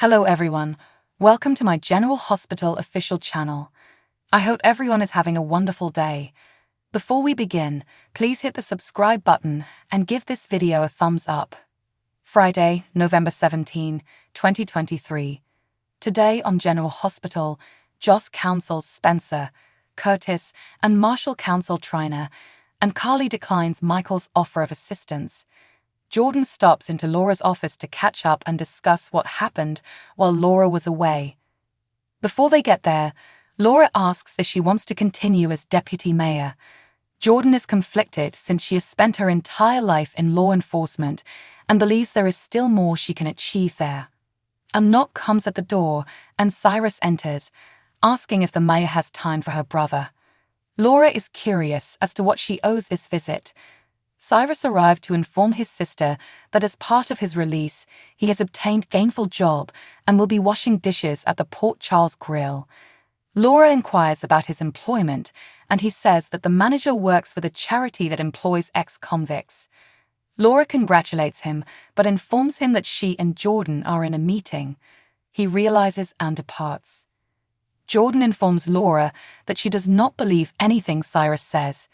Hello everyone, welcome to my General Hospital official channel. I hope everyone is having a wonderful day. Before we begin, please hit the subscribe button and give this video a thumbs up. Friday, November 17, 2023. Today on General Hospital, Joss counsels Spencer, Curtis, and Marshall counsel Trina, and Carly declines Michael's offer of assistance. Jordan stops into Laura's office to catch up and discuss what happened while Laura was away. Before they get there, Laura asks if she wants to continue as deputy mayor. Jordan is conflicted since she has spent her entire life in law enforcement and believes there is still more she can achieve there. A knock comes at the door and Cyrus enters, asking if the mayor has time for her brother. Laura is curious as to what she owes this visit. Cyrus arrived to inform his sister that as part of his release, he has obtained a gainful job and will be washing dishes at the Port Charles Grill. Laura inquires about his employment, and he says that the manager works for the charity that employs ex-convicts. Laura congratulates him, but informs him that she and Jordan are in a meeting. He realizes and departs. Jordan informs Laura that she does not believe anything Cyrus says.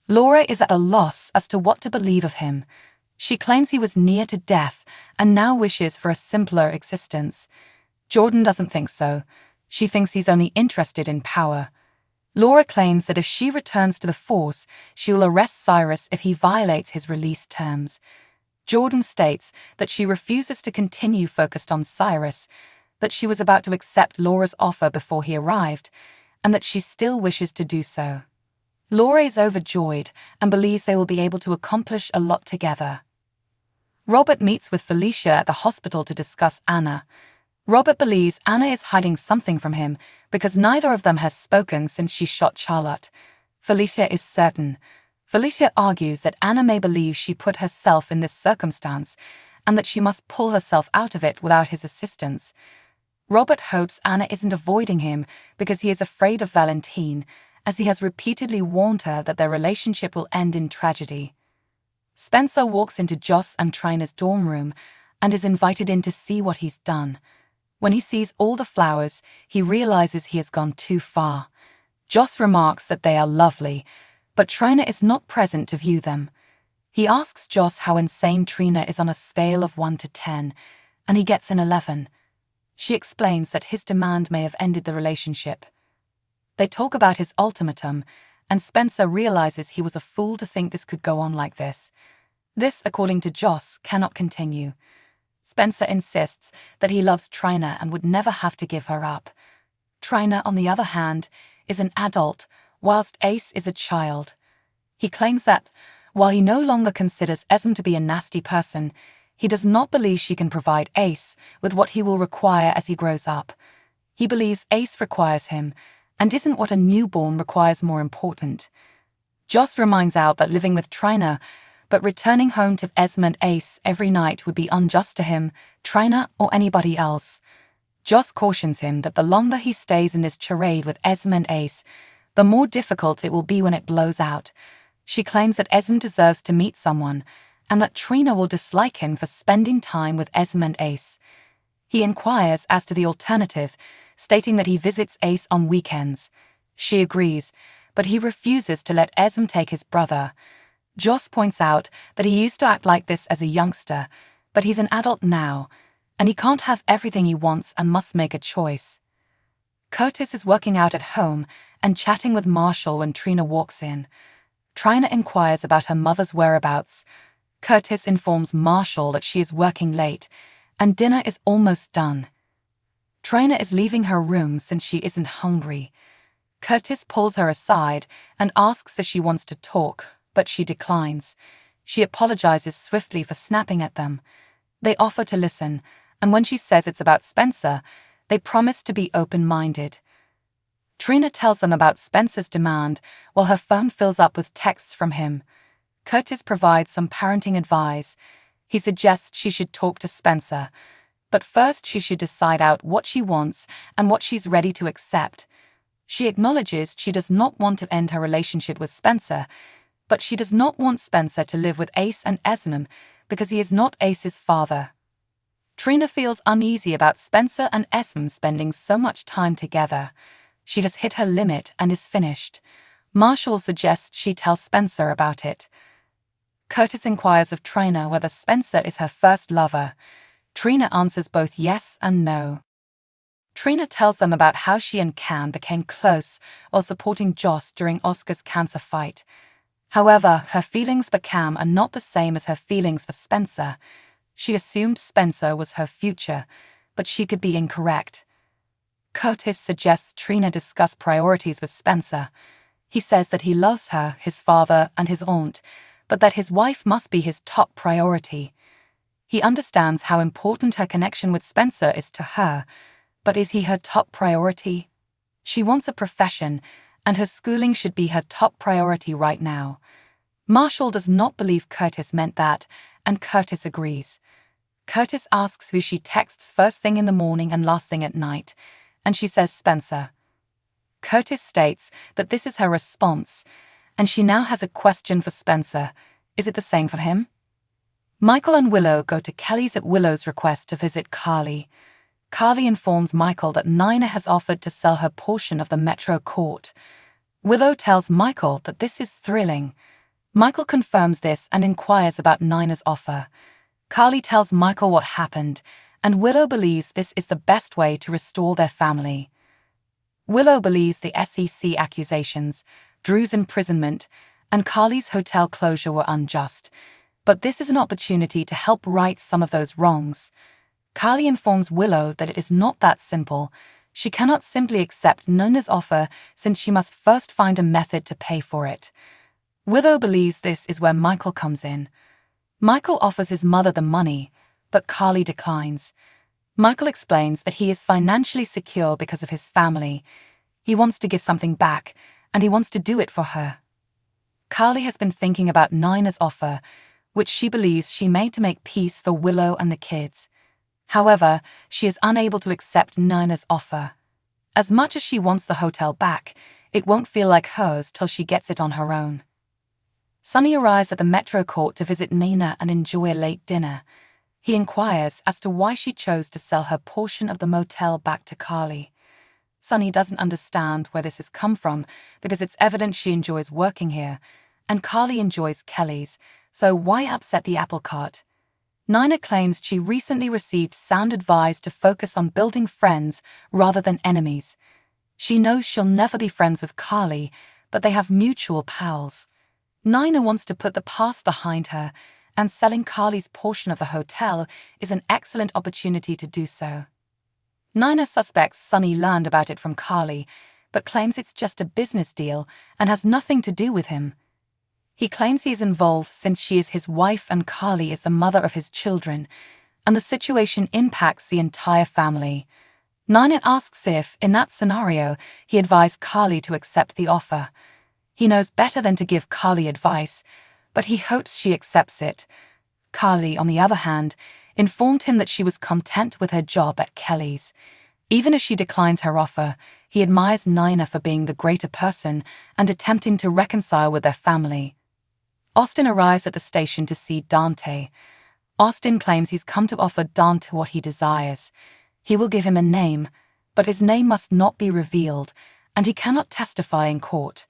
Laura is at a loss as to what to believe of him. She claims he was near to death and now wishes for a simpler existence. Jordan doesn't think so. She thinks he's only interested in power. Laura claims that if she returns to the force, she will arrest Cyrus if he violates his release terms. Jordan states that she refuses to continue focused on Cyrus, that she was about to accept Laura's offer before he arrived, and that she still wishes to do so. Laura is overjoyed and believes they will be able to accomplish a lot together. Robert meets with Felicia at the hospital to discuss Anna. Robert believes Anna is hiding something from him because neither of them has spoken since she shot Charlotte. Felicia is certain. Felicia argues that Anna may believe she put herself in this circumstance and that she must pull herself out of it without his assistance. Robert hopes Anna isn't avoiding him because he is afraid of Valentine, as he has repeatedly warned her that their relationship will end in tragedy. Spencer walks into Joss and Trina's dorm room and is invited in to see what he's done. When he sees all the flowers, he realizes he has gone too far. Joss remarks that they are lovely, but Trina is not present to view them. He asks Joss how insane Trina is on a scale of 1 to 10, and he gets an 11. She explains that his demand may have ended the relationship. They talk about his ultimatum, and Spencer realizes he was a fool to think this could go on like this. This, according to Joss, cannot continue. Spencer insists that he loves Trina and would never have to give her up. Trina, on the other hand, is an adult, whilst Ace is a child. He claims that, while he no longer considers Esme to be a nasty person, he does not believe she can provide Ace with what he will require as he grows up. He believes Ace requires him, and isn't what a newborn requires more important. Joss reminds out that living with Trina, but returning home to Esme and Ace every night would be unjust to him, Trina, or anybody else. Joss cautions him that the longer he stays in this charade with Esme and Ace, the more difficult it will be when it blows out. She claims that Esme deserves to meet someone, and that Trina will dislike him for spending time with Esme and Ace. He inquires as to the alternative, stating that he visits Ace on weekends. She agrees, but he refuses to let Esme take his brother. Joss points out that he used to act like this as a youngster, but he's an adult now, and he can't have everything he wants and must make a choice. Curtis is working out at home and chatting with Marshall when Trina walks in. Trina inquires about her mother's whereabouts. Curtis informs Marshall that she is working late, and dinner is almost done. Trina is leaving her room since she isn't hungry. Curtis pulls her aside and asks if she wants to talk, but she declines. She apologizes swiftly for snapping at them. They offer to listen, and when she says it's about Spencer, they promise to be open-minded. Trina tells them about Spencer's demand while her phone fills up with texts from him. Curtis provides some parenting advice. He suggests she should talk to Spencer, but first she should decide out what she wants and what she's ready to accept. She acknowledges she does not want to end her relationship with Spencer, but she does not want Spencer to live with Ace and Esme because he is not Ace's father. Trina feels uneasy about Spencer and Esme spending so much time together. She has hit her limit and is finished. Marshall suggests she tell Spencer about it. Curtis inquires of Trina whether Spencer is her first lover. Trina answers both yes and no. Trina tells them about how she and Cam became close while supporting Joss during Oscar's cancer fight. However, her feelings for Cam are not the same as her feelings for Spencer. She assumed Spencer was her future, but she could be incorrect. Curtis suggests Trina discuss priorities with Spencer. He says that he loves her, his father, and his aunt, but that his wife must be his top priority. He understands how important her connection with Spencer is to her, but is he her top priority? She wants a profession, and her schooling should be her top priority right now. Marshall does not believe Curtis meant that, and Curtis agrees. Curtis asks who she texts first thing in the morning and last thing at night, and she says Spencer. Curtis states that this is her response, and she now has a question for Spencer. Is it the same for him? Michael and Willow go to Kelly's at Willow's request to visit Carly. Carly informs Michael that Nina has offered to sell her portion of the Metro Court. Willow tells Michael that this is thrilling. Michael confirms this and inquires about Nina's offer. Carly tells Michael what happened, and Willow believes this is the best way to restore their family. Willow believes the SEC accusations, Drew's imprisonment, and Carly's hotel closure were unjust, but this is an opportunity to help right some of those wrongs. Carly informs Willow that it is not that simple. She cannot simply accept Nina's offer since she must first find a method to pay for it. Willow believes this is where Michael comes in. Michael offers his mother the money, but Carly declines. Michael explains that he is financially secure because of his family. He wants to give something back, and he wants to do it for her. Carly has been thinking about Nina's offer, which she believes she made to make peace for Willow and the kids. However, she is unable to accept Nina's offer. As much as she wants the hotel back, it won't feel like hers till she gets it on her own. Sonny arrives at the Metro Court to visit Nina and enjoy a late dinner. He inquires as to why she chose to sell her portion of the motel back to Carly. Sonny doesn't understand where this has come from because it's evident she enjoys working here, and Carly enjoys Kelly's, so why upset the apple cart? Nina claims she recently received sound advice to focus on building friends rather than enemies. She knows she'll never be friends with Carly, but they have mutual pals. Nina wants to put the past behind her, and selling Carly's portion of the hotel is an excellent opportunity to do so. Nina suspects Sonny learned about it from Carly, but claims it's just a business deal and has nothing to do with him. He claims he is involved since she is his wife and Carly is the mother of his children, and the situation impacts the entire family. Nina asks if, in that scenario, he advised Carly to accept the offer. He knows better than to give Carly advice, but he hopes she accepts it. Carly, on the other hand, informed him that she was content with her job at Kelly's. Even as she declines her offer, he admires Nina for being the greater person and attempting to reconcile with their family. Austin arrives at the station to see Dante. Austin claims he's come to offer Dante what he desires. He will give him a name, but his name must not be revealed, and he cannot testify in court.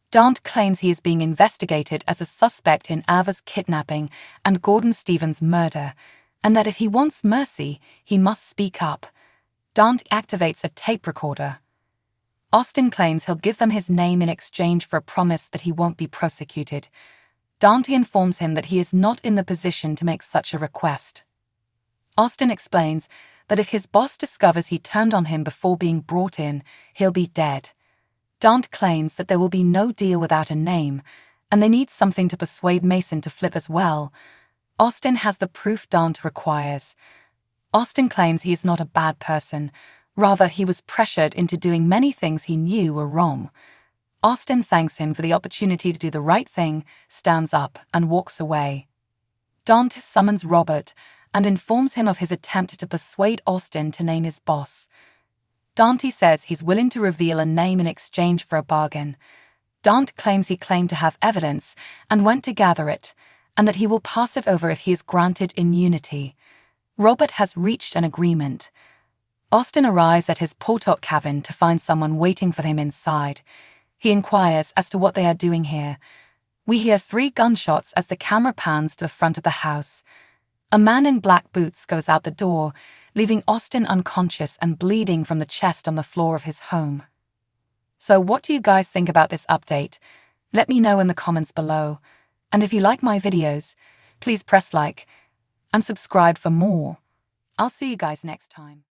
Dante claims he is being investigated as a suspect in Ava's kidnapping and Gordon Stevens' murder, and that if he wants mercy, he must speak up. Dante activates a tape recorder. Austin claims he'll give them his name in exchange for a promise that he won't be prosecuted. Dante informs him that he is not in the position to make such a request. Austin explains that if his boss discovers he turned on him before being brought in, he'll be dead. Dante claims that there will be no deal without a name, and they need something to persuade Mason to flip as well. Austin has the proof Dante requires. Austin claims he is not a bad person. Rather, he was pressured into doing many things he knew were wrong. Austin thanks him for the opportunity to do the right thing, stands up, and walks away. Dante summons Robert and informs him of his attempt to persuade Austin to name his boss. Dante says he's willing to reveal a name in exchange for a bargain. Dante claims he claimed to have evidence and went to gather it, and that he will pass it over if he is granted immunity. Robert has reached an agreement. Austin arrives at his Portok cabin to find someone waiting for him inside. He inquires as to what they are doing here. We hear 3 gunshots as the camera pans to the front of the house. A man in black boots goes out the door, leaving Austin unconscious and bleeding from the chest on the floor of his home. So what do you guys think about this update? Let me know in the comments below. And if you like my videos, please press like and subscribe for more. I'll see you guys next time.